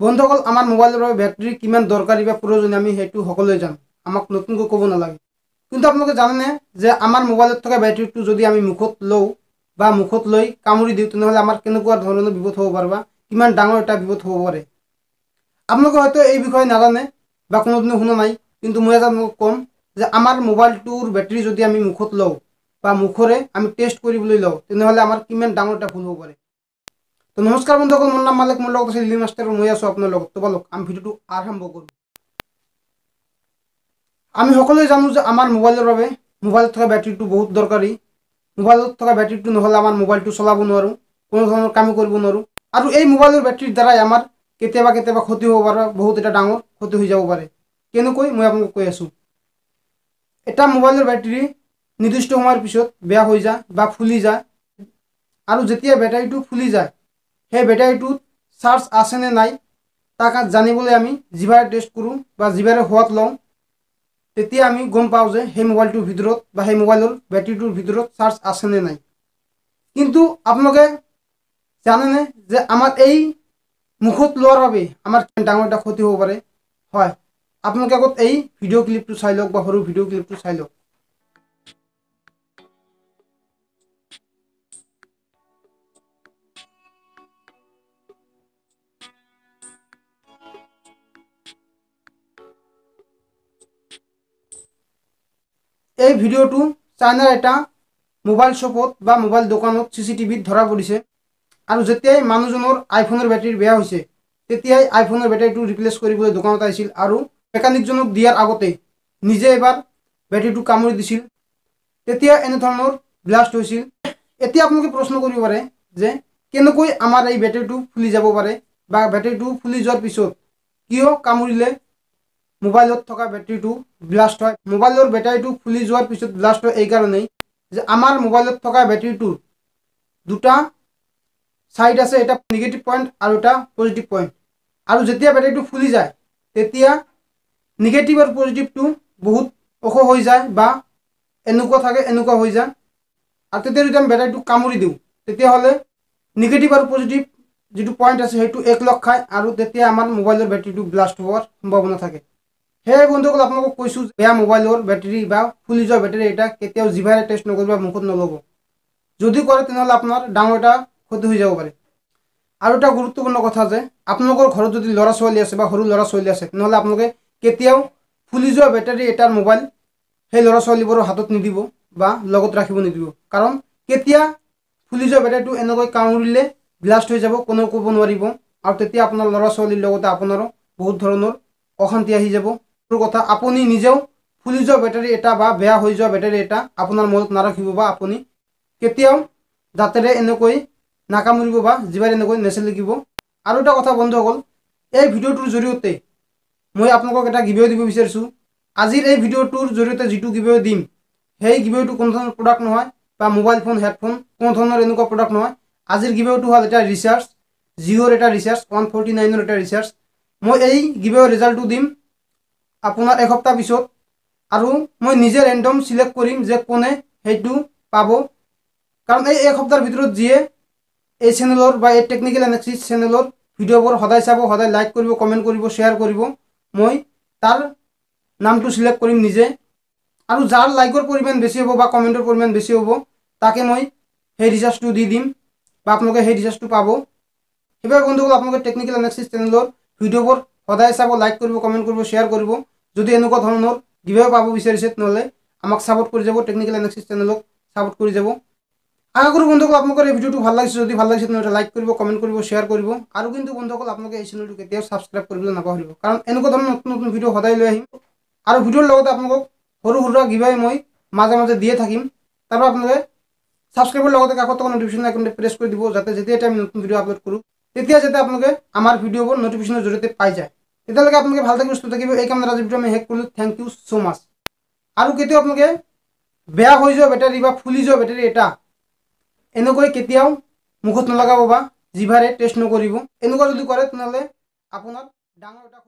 বন্ধুসকল আমাৰ মোবাইলৰ বাবে বেটাৰী কিমান দৰকাৰী বা প্ৰয়োজনীয় আমি সেইটো সকলোৱে জানো, আমাক নতুনকৈ ক'ব নালাগে। কিন্তু আপোনালোকে জানেনে যে আমাৰ মোবাইলত থকা বেটাৰীটো যদি আমি মুখত লওঁ বা মুখত লৈ কামুৰি দিওঁ তেনেহ'লে আমাৰ কেনেকুৱা ধৰণৰ বিপদ হ'ব পাৰে বা কিমান ডাঙৰ এটা বিপদ হ'ব পাৰে। আপোনালোকে হয়তো এই বিষয়ে নাজানে বা কোনোদিনো শুনা নাই, কিন্তু মই এটা আপোনালোকক ক'ম যে আমাৰ মোবাইলটোৰ বেটাৰী যদি আমি মুখত লওঁ বা মুখৰে আমি টেষ্ট কৰিবলৈ লওঁ তেনেহ'লে আমাৰ কিমান ডাঙৰ এটা ভুল হ'ব পাৰে। তো নমস্কাৰ বন্ধুসকল, মোৰ নাম মালিক, মোৰ লগত আছে লিলি মাষ্টাৰ, মই আছোঁ আপোনাৰ লগত। তো বলক আমি ভিডিঅ'টো আৰম্ভ কৰোঁ। আমি সকলোৱে জানো যে আমাৰ মোবাইলৰ বাবে মোবাইলত থকা বেটাৰীটো বহুত দৰকাৰী। মোবাইলত থকা বেটাৰীটো নহ'লে আমাৰ মোবাইলটো চলাব নোৱাৰোঁ, কোনো ধৰণৰ কাম কৰিব নোৱাৰোঁ। আৰু এই মোবাইলৰ বেটাৰীৰ দ্বাৰাই আমাৰ কেতিয়াবা ক্ষতি হ'ব পাৰে, বহুত এটা ডাঙৰ ক্ষতি হৈ যাব পাৰে। কেনেকৈ মই আপোনালোকক কৈ আছোঁ। এটা মোবাইলৰ বেটাৰী নিৰ্দিষ্ট সময়ৰ পিছত বেয়া হৈ যায় বা ফুলি যায়, আৰু যেতিয়া বেটাৰীটো ফুলি যায় সেই বেটাৰীটোত চাৰ্জ আছেনে নাই তাক জানিবলৈ আমি জিভাৰে টেষ্ট কৰোঁ বা জিভাৰে সোৱাদ লওঁ। তেতিয়া আমি গম পাওঁ যে সেই মোবাইলটোৰ ভিতৰত বা সেই মোবাইলৰ বেটাৰীটোৰ ভিতৰত চাৰ্জ আছেনে নাই। কিন্তু আপোনালোকে জানেনে যে আমাৰ এই মুখত লোৱাৰ বাবে আমাৰ ডাঙৰ এটা ক্ষতি হ'ব পাৰে। হয়, আপোনালোকে আগত এই ভিডিঅ' ক্লিপটো চাই লওক বা সৰু ভিডিঅ' ক্লিপটো চাই লওক। এই ভিডিঅ'টো চাইনাৰ এটা মোবাইল শ্বপত বা মোবাইল দোকানত CCTVত ধৰা পৰিছে। আৰু যেতিয়াই মানুহজনৰ আইফোনৰ বেটাৰী বেয়া হৈছে তেতিয়াই আইফোনৰ বেটাৰীটো ৰিপ্লেচ কৰিবলৈ দোকানত আহিছিল আৰু মেকানিকজনক দিয়াৰ আগতে নিজে এবাৰ বেটাৰীটো কামুৰি দিছিল, তেতিয়া এনেধৰণৰ ব্লাষ্ট হৈছিল। এতিয়া আপোনালোকে প্ৰশ্ন কৰিব পাৰে যে কেনেকৈ আমাৰ এই বেটাৰীটো ফুলি যাব পাৰে বা বেটাৰীটো ফুলি যোৱাৰ পিছত কিয় কামুৰিলে মোবাইলত থকা বেটাৰীটো ব্লাষ্ট হয়। মোবাইলৰ বেটাৰীটো ফুলি যোৱাৰ পিছত ব্লাষ্ট হয় এইকাৰণেই যে আমাৰ মোবাইলত থকা বেটাৰীটোৰ দুটা সাইড আছে, এটা নিগেটিভ পয়েন্ট আৰু এটা পজিটিভ পয়েন্ট। আৰু যেতিয়া বেটাৰীটো ফুলি যায় তেতিয়া নিগেটিভ আৰু পজিটিভটো বহুত ওখ হৈ যায় বা এনেকুৱা থাকে এনেকুৱা হৈ যায়। আৰু তেতিয়া যদি আমি বেটাৰীটো কামুৰি দিওঁ তেতিয়াহ'লে নিগেটিভ আৰু পজিটিভ যিটো পয়েন্ট আছে সেইটো একলগ খায় আৰু তেতিয়া আমাৰ মোবাইলৰ বেটাৰীটো ব্লাষ্ট হোৱাৰ সম্ভাৱনা থাকে। সেয়ে বন্ধুসকল আপোনালোকক কৈছোঁ, বেয়া মোবাইলৰ বেটাৰী বা ফুলি যোৱা বেটাৰী এটা কেতিয়াও জিভাৰে টেষ্ট নকৰিব বা মুখত নল'ব। যদি কৰে তেনেহ'লে আপোনাৰ ডাঙৰ এটা ক্ষতি হৈ যাব পাৰে। আৰু এটা গুৰুত্বপূৰ্ণ কথা যে আপোনালোকৰ ঘৰত যদি ল'ৰা ছোৱালী আছে বা সৰু ল'ৰা ছোৱালী আছে তেনেহ'লে আপোনালোকে কেতিয়াও ফুলি যোৱা বেটাৰী এটাৰ মোবাইল সেই ল'ৰা ছোৱালীবোৰৰ হাতত নিদিব বা লগত ৰাখিব নিদিব। কাৰণ কেতিয়া ফুলি যোৱা বেটাৰীটো এনেকৈ কামুৰিলে ব্লাষ্ট হৈ যাব কোনেও ক'ব নোৱাৰিব, আৰু তেতিয়া আপোনাৰ ল'ৰা ছোৱালীৰ লগতে আপোনাৰো বহুত ধৰণৰ অশান্তি আহি যাব। আৰু কথা, আপুনি নিজেও ফুলি যোৱা বেটাৰী এটা বা বেয়া হৈ যোৱা বেটাৰী এটা আপোনাৰ মনত নাৰাখিব বা আপুনি কেতিয়াও দাঁতেৰে এনেকৈ নাকামুৰিব বা জিভাৰে এনেকৈ নেচেলেকিব। আৰু এটা কথা বন্ধুসকল, এই ভিডিঅ'টোৰ জৰিয়তে মই আপোনালোকক এটা গিভৱে দিব বিচাৰিছোঁ। আজিৰ এই ভিডিঅ'টোৰ জৰিয়তে যিটো গিভৱে দিম সেই গিভৱেটো কোনো ধৰণৰ প্ৰডাক্ট নহয় বা মোবাইল ফোন হেডফোন কোনো ধৰণৰ এনেকুৱা প্ৰডাক্ট নহয়। আজিৰ গিভৱেটো হ'ল এটা ৰিচাৰ্জ, জিঅ'ৰ এটা ৰিচাৰ্জ, 149ৰ এটা ৰিচাৰ্জ। মই এই গিভৱেৰ ৰিজাল্টটো দিম আপোনাৰ এসপ্তাহ পিছত, আৰু মই নিজে ৰেণ্ডম চিলেক্ট কৰিম যে কোনে সেইটো পাব। কাৰণ এই এসপ্তাহৰ ভিতৰত যিয়ে এই চেনেলৰ বা এই টেকনিকেল এনালাইচিছ চেনেলৰ ভিডিঅ'বোৰ সদায় চাব, সদায় লাইক কৰিব, কমেণ্ট কৰিব, শ্বেয়াৰ কৰিব, মই তাৰ নামটো চিলেক্ট কৰিম নিজে। আৰু যাৰ লাইকৰ পৰিমাণ বেছি হ'ব বা কমেণ্টৰ পৰিমাণ বেছি হ'ব তাকে মই সেই ৰিচাৰ্জটো দি দিম বা আপোনালোকে সেই ৰিচাৰ্জটো পাব। সেইবাবে বন্ধুসকল আপোনালোকে টেকনিকেল এনালাইচিছ চেনেলৰ ভিডিঅ'বোৰ সদায় চাব, লাইক কৰিব, কমেণ্ট কৰিব, শ্বেয়াৰ কৰিব। যদি এনেকুৱা ধৰণৰ গিভৱে পাব বিচাৰিছে তেনেহ'লে আমাক ছাপোৰ্ট কৰি যাব, টেকনিকেল এনালাইচিছ চেনেলক ছাপোৰ্ট কৰি যাব। আশা কৰোঁ বন্ধুসকল আপোনালোকৰ এই ভিডিঅ'টো ভাল লাগিছে। যদি ভাল লাগিছে তেনেহ'লে লাইক কৰিব, কমেণ্ট কৰিব, শ্বেয়াৰ কৰিব। আৰু কিন্তু বন্ধুসকল আপোনালোকে এই চেনেলটো কেতিয়াও ছাবস্ক্ৰাইব কৰিবলৈ নাপাহৰিব, কাৰণ এনেকুৱা ধৰণৰ নতুন নতুন ভিডিঅ' সদায় লৈ আহিম। আৰু ভিডিঅ'ৰ লগতে আপোনালোকক সৰু সুৰা গিভৱে মই মাজে মাজে দিয়ে থাকিম। তাৰপৰা আপোনালোকে ছাবস্ক্ৰাইবৰ লগতে কাষত থকা নটিফিকেশ্যন আইকনটো প্ৰেছ কৰি দিব, যাতে যেতিয়া আমি নতুন ভিডিঅ' আপলোড কৰোঁ তেতিয়া যাতে আপোনালোকে আমাৰ ভিডিঅ'বোৰ নটিফিকেশ্যনৰ জৰিয়তে পাই যায়। তেতিয়ালৈকে আপোনালোকে ভাল থাকি সুস্থ থাকিব। এই কামত আজি ভিডিঅ' আমি শেষ কৰিলোঁ। থেংক ইউ ছ' মাছ। আৰু কেতিয়াও আপোনালোকে বেয়া হৈ যোৱা বেটাৰী বা ফুলি যোৱা বেটাৰী এটা এনেকৈ কেতিয়াও মুখত নলগাব বা জিভাৰে টেষ্ট নকৰিব। এনেকুৱা যদি কৰে তেনেহ'লে আপোনাৰ ডাঙৰ এটা